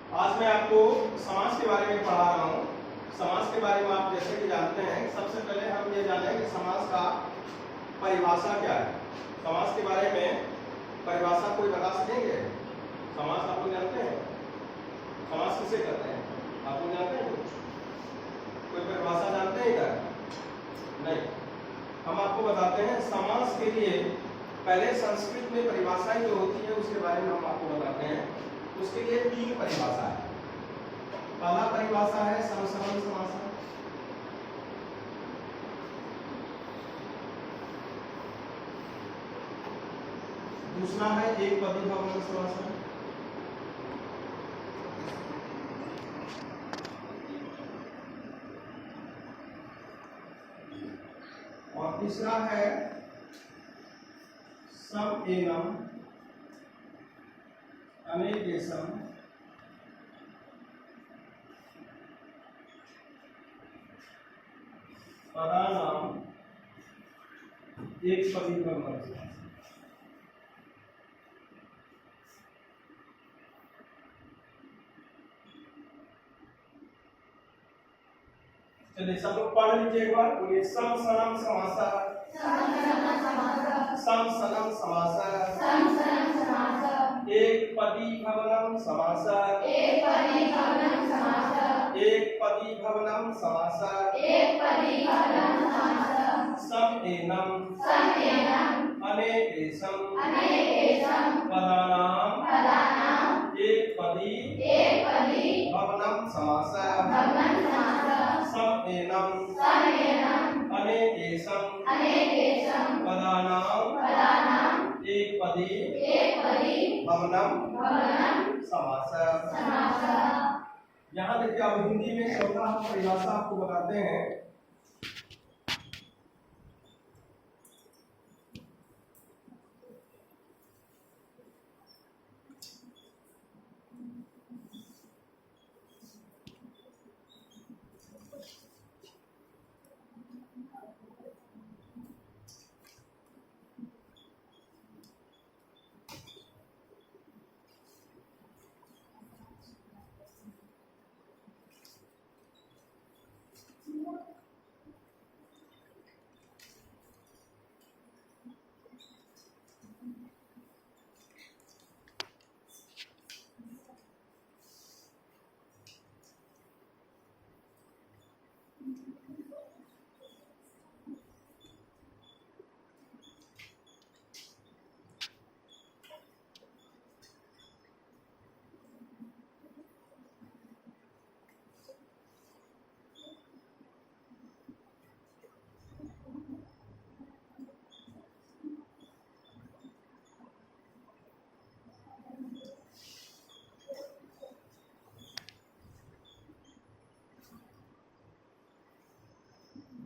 आज मैं आपको समास के बारे में पढ़ा रहा हूँ। समास के बारे में आप जैसे कि जानते हैं, सबसे पहले हम ये जानें कि समास का परिभाषा क्या है। समास के बारे में परिभाषा कोई बता सकेंगे? समास आप लोग जानते हैं? समास किसे कहते हैं आप लोग जानते हैं? कोई परिभाषा जानते हैं इधर? नहीं। हम आपको बताते हैं समास के लिए पहले संस्कृत में परिभाषाएं जो होती है उसके बारे में हम आपको बताते हैं। उसके लिए 3 परिभाषा है। पहला परिभाषा है समसमान समास। दूसरा है एक पदी भवन समास। और तीसरा है सम एवं अनेकेशम पदानाम एक पदी भवन। चलिए सब लोग पढ़ लीजिए एक बार। बोलिए सम सनम समासा, सम सनम समासा, एक पदी भवनम समासा, एक पदी भवनम समासा, सम एनम अनेकेशम पदानाम एक पदी भवनम समासा, सम एनम अनेकेशम पदानाम एक पदी भवनम समासा। यहाँ देखिए, अब हिंदी में चौथा हम परिभाषा आपको बताते हैं।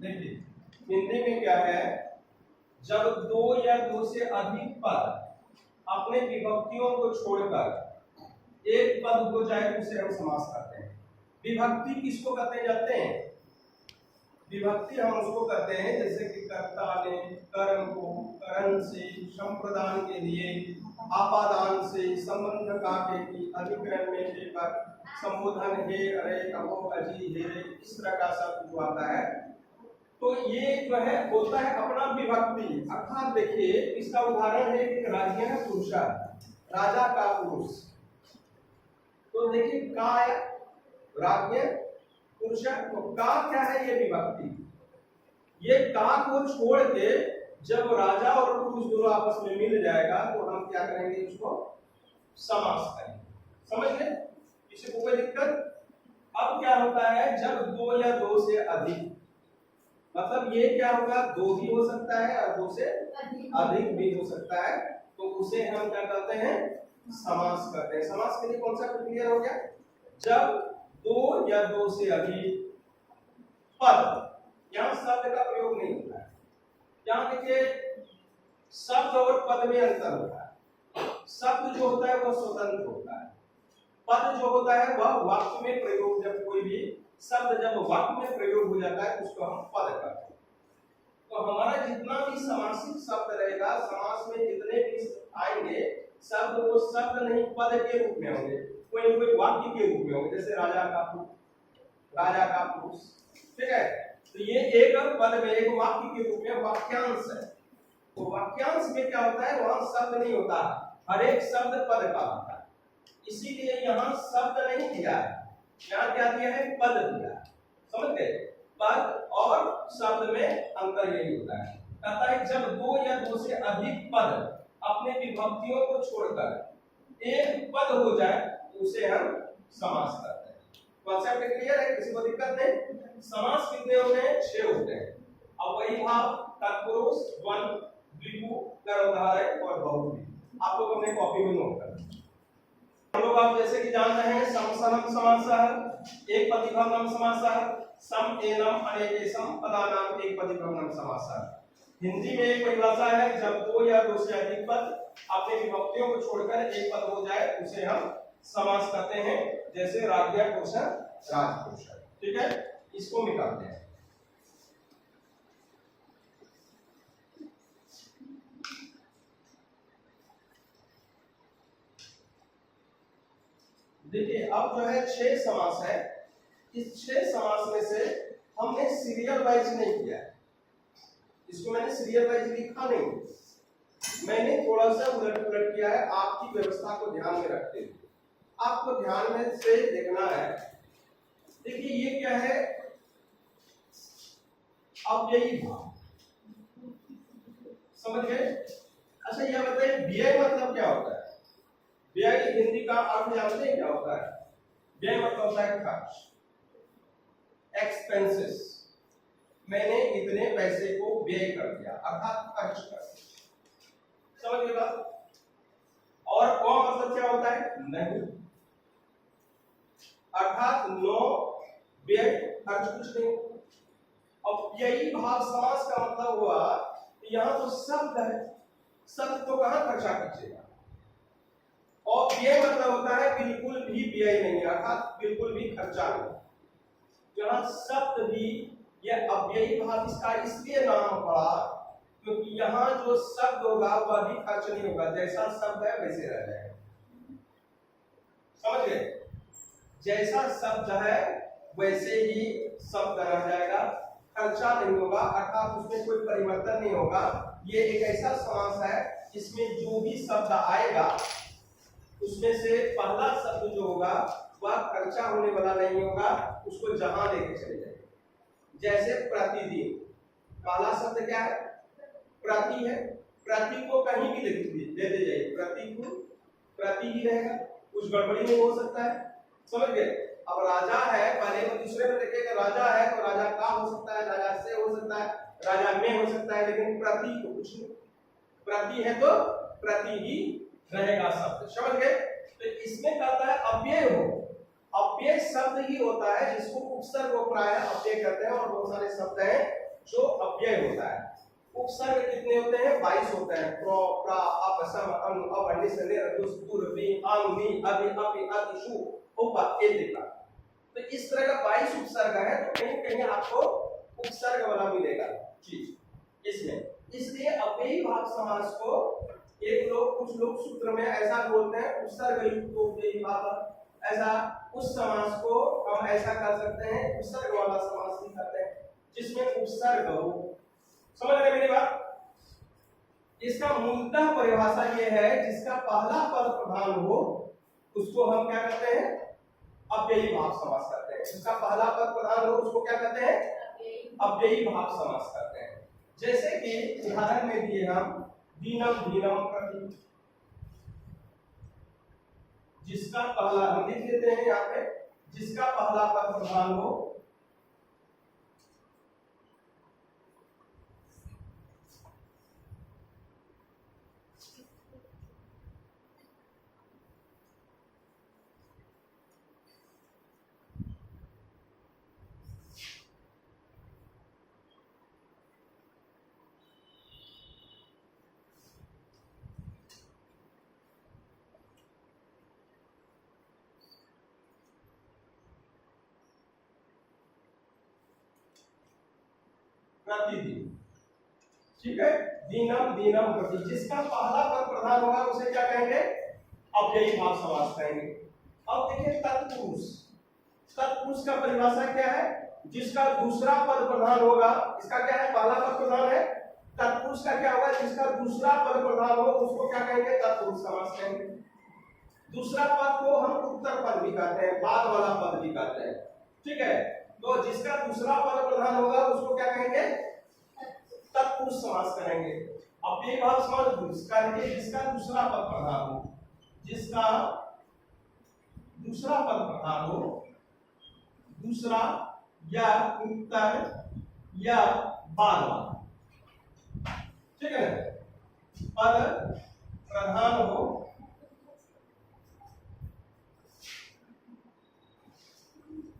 देखिए हिंदी में क्या है, जब 2 या 2 से अधिक पद अपने विभक्तियों को छोड़कर एक पद हो जाए उसे हम समास कहते हैं। विभक्ति किसको कहते जाते हैं? विभक्ति हम उसको कहते हैं जैसे कि कर्ता ने कर्म को करण से, संप्रदान के लिए आपादान से, संबंध का के अधिकरण में के पर संबोधन हे अरे कहो अजी हे, इस तरह का शब्द जो आता है तो ये जो है होता है अपना विभक्ति। अर्थात देखिए इसका उदाहरण है कि राज्य है पुरुषा, राजा का पुरुष। तो देखिए का राज्य पुरुष, तो का क्या है? ये विभक्ति। ये का को छोड़ के जब राजा और पुरुष दोनों आपस में मिल जाएगा तो हम क्या करेंगे? उसको समास करेंगे। समझ गए? किसी को कोई दिक्कत? अब क्या होता है, जब 2 या 2 से अधिक, मतलब ये क्या होगा, 2 भी हो सकता है और 2 से अधिक भी हो सकता है, तो उसे हम क्या कहते हैं? समास करते हैं। समास के लिए कौन सा क्लियर हो गया? जब 2 या 2 से अधिक पद, यहाँ शब्द का प्रयोग नहीं होता है। यहाँ देखिए शब्द और पद में अंतर होता है। शब्द जो होता है वह स्वतंत्र होता है, पद जो होता है वह वाक्य में प्रयोग, जब कोई भी शब्द जब वाक्य में प्रयोग हो जाता है उसको हम पद कहते हैं। तो हमारा जितना भी समासिक शब्द रहेगा, समास में जितने भी आएंगे शब्द, वो शब्द नहीं पद के रूप में होंगे। कोई न कोई वाक्य के रूप में होंगे, जैसे राजा का पुरुष, ठीक है। तो ये एक पद में एक वाक्य के रूप में वाक्यांश है। तो वाक्यांश में क्या होता है, वहां शब्द नहीं होता, हर एक शब्द पद का होता है, इसीलिए यहाँ शब्द नहीं दिया है, यहाँ क्या दिया है, पद दिया है। समझ गए, पद और शब्द में अंतर यही होता है। कहता है जब दो या दो से अधिक पद अपने विभक्तियों को छोड़कर एक पद हो जाए तो उसे हम समास करते हैं। कॉन्सेप्ट क्लियर है, किसी को दिक्कत नहीं। समास कितने होते हैं, 6 होते हैं। अब वही भाव तत्पुरुष, द्वंद्व, द्विगु, कर्मधारय और बहुव्रीहि आप लोग अपने कॉपी में नोट कर। हम लोग आप जैसे कि जान रहे हैं समसनम समासः, एक पदी भवनम समासः, सम एनम अनेकेशम पदानाम एक पदी भवनम समासः। हिंदी में एक परिभाषा है, जब दो या दो से अधिक पद अपने विभक्तियों को छोड़कर एक पद हो जाए उसे हम समास करते हैं, जैसे राज्ञ पुरुष, राजपुरुष, ठीक है। इसको निकालते हैं। देखिए अब जो है 6 समास है, इस 6 समास में से हमने सीरियल वाइज नहीं किया है, इसको मैंने सीरियल वाइज लिखा नहीं, मैंने थोड़ा सा उलट पुलट किया है आपकी व्यवस्था को ध्यान में रखते हुए। आपको ध्यान में से देखना है। देखिए ये क्या है, अव्ययी भाव, समझ गए। अच्छा यह बताइए व्यय मतलब क्या होता है। व्यय हिंदी का अर्थ जानते हैं क्या होता है, व्यय मतलब होता है खर्च, एक्सपेंसेस, मैंने इतने पैसे को व्यय कर दिया अर्थात खर्च कर दिया, समझ गए बात। और कौ मतलब क्या होता है, नहीं, अर्थात नो व्यय खर्च कुछ नहीं। अब यही भाव समास का मतलब हुआ कि यहाँ तो शब्द है, शब्द तो कहां खर्चा खर्चेगा। और व्यय मतलब होता है बिल्कुल भी व्यय नहीं, अर्थात बिल्कुल भी खर्चा नहीं। जहां शब्द भी यह अव्ययी भाव इसका इसलिए नाम पड़ा क्योंकि यहाँ जो शब्द होगा वह भी खर्च नहीं होगा, जैसा शब्द है वैसे रह जाएगा, समझ गए। जैसा शब्द है वैसे ही शब्द रह जाएगा, खर्चा नहीं होगा, अर्थात उसमें कोई परिवर्तन नहीं होगा। ये एक ऐसा समास है जिसमें जो भी शब्द आएगा उसमें से पहला शब्द जो होगा वह खर्चा होने वाला नहीं होगा, उसको जहां लेके चले जाएंगे। जैसे प्रतिदिन, पहला शब्द क्या है, प्रति है, प्रति को कहीं भी ले दे जाइए, प्रति को प्रति ही रहेगा, कुछ गड़बड़ी नहीं हो सकता है, समझ गए। अब राजा है, पहले में दूसरे में देखिएगा राजा है तो राजा का हो सकता है, राजा से हो सकता है, राजा में हो सकता है, लेकिन प्रति को कुछ नहीं, प्रति है तो प्रति ही रहेगा शब्द, समझ गए। तो इसमें कहता है अव्यय हो, अव्यय शब्द ही होता है जिसको उपसर्ग को प्राय अव्यय कहते हैं, और बहुत सारे शब्द हैं जो अव्यय होता है। उपसर्ग कितने होते हैं, 22 होते हैं, प्र, प्रा, अप, सम, अनु, अब, निस, निर, दुस, पुर, वि, आंग, नि, अभि, अपि, अति, शु, उपा, एतिका। तो इस तरह का 22 उपसर्ग है, तो कहीं कहीं आपको उपसर्ग वाला मिलेगा चीज इसमें। इसलिए अव्ययी भाव समास को कुछ लोग सूत्र में ऐसा बोलते हैं उपसर्ग युक्त अव्ययी भाव, ऐसा उस समास को हम ऐसा कर सकते हैं उपसर्ग वाला समास भी करते हैं जिसमें उपसर्ग हो, समझ रहे मेरी बात। इसका मूलतः परिभाषा ये है जिसका पहला पद प्रधान हो उसको हम क्या कहते हैं, अव्ययी भाव समास करते हैं। जिसका पहला पद प्रधान हो उसको क्या कहते हैं, अव्ययी भाव समास करते हैं। जैसे कि उदाहरण में दिए हम दीनम दीनम प्रति, जिसका पहला हम लिख लेते हैं यहाँ पे, जिसका पहला पद प्रधान हो प्रतिदिन, ठीक है। दीनम दीनम प्रति, जिसका पहला पद प्रधान होगा उसे क्या कहेंगे, अव्ययी भाव समास कहेंगे। अब देखिए तत्पुरुष। तत्पुरुष का परिभाषा क्या है? जिसका दूसरा पद प्रधान होगा। इसका क्या है? पहला पद प्रधान है। तत्पुरुष का क्या होगा? जिसका दूसरा पद प्रधान हो उसको क्या कहेंगे? तत्पुरुष समास कहेंगे। दूसरा पद को हम उत्तर पद भी कहते हैं, बाद वाला पद भी कहते हैं। ठीक है, तो जिसका दूसरा पद प्रधान होगा उसको क्या कहेंगे? तत्पुरुष समास करेंगे। अब ये भाव समझ करेंगे, जिसका दूसरा पद प्रधान हो, जिसका दूसरा पद प्रधान हो, दूसरा या उत्तर या बाद वाला, ठीक है, पद प्रधान हो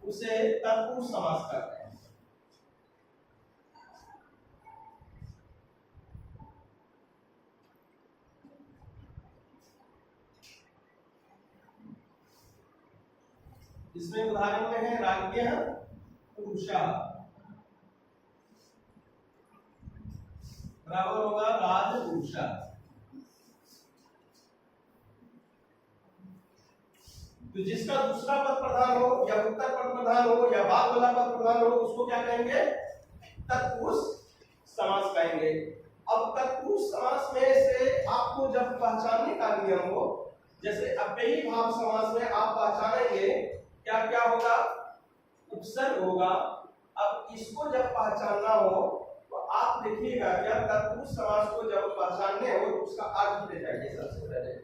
उसे तत्पुरुष समास करते हैं। इसमें उदाहरण में है राज्ञ पुरुषा बराबर होगा राजपुरुषा। तो जिसका दूसरा पद प्रधान हो या उत्तर पद प्रधान हो या बाद वाला पद प्रधान हो उसको क्या कहेंगे? तत्पुरुष समास कहेंगे। अब तत्पुरुष समास में से आपको जब पहचानने का नियम हो, जैसे अव्ययी भाव समास में आप पहचानेंगे क्या क्या होगा? उपसर्ग होगा। अब इसको जब पहचानना हो तो आप देखिएगा क्या तत्पुरुष समास को जब पहचानने हो तो उसका अर्थ दे जाइए। सबसे पहले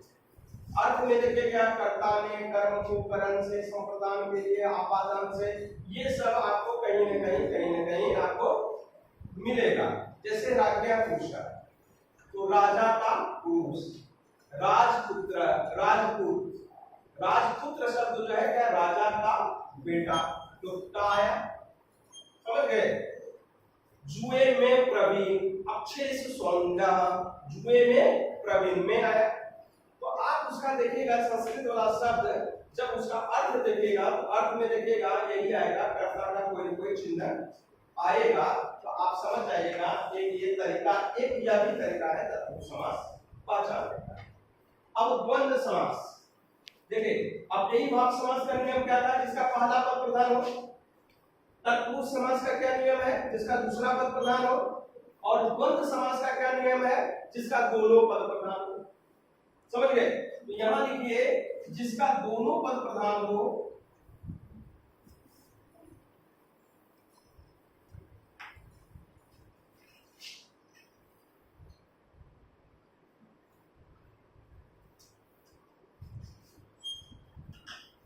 अर्थ में देखिएगा कर्ता ने, कर्म को करण से, संप्रदान के लिए, आपादान से, ये सब आपको कहीं न कहीं आपको मिलेगा। जैसे राज्ञा पुरुषा, तो राजा का पुरुष, राजपुत्र, राजपूत, राजपुत्र शब्द जो है क्या? राजा का बेटा, तो आया, समझ गए? जुए में प्रवीण, अक्षेश सौंदा, जुए में प्रवीण में आया। तो आप उसका देखिएगा संस्कृत वाला शब्द, जब उसका अर्थ देखिएगा तो अर्थ में देखिएगा यही आएगा, कर्ता का कोई न कोई चिन्ह आएगा। तो आप समझ जाइएगा एक ये तरीका, एक यह भी तरीका है तत्पुरुष समास पहचानने का। अब द्वंद्व समास देखिए, अब यही भाव समास का नियम क्या था? जिसका पहला पद प्रधान हो। तत्पुरुष समास का क्या नियम है? जिसका दूसरा पद प्रधान हो। और द्वंद्व समास का क्या नियम है? जिसका दोनों पद प्रधान हो। समझ गए? तो यहां लिखिए, जिसका दोनों पद प्रधान हो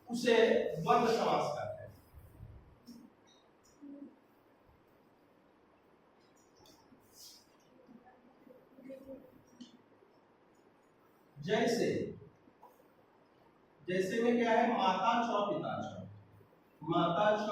उसे द्वंद्व समास कहते हैं। जैसे, जैसे में क्या है? माता छ पिता छ, माता छ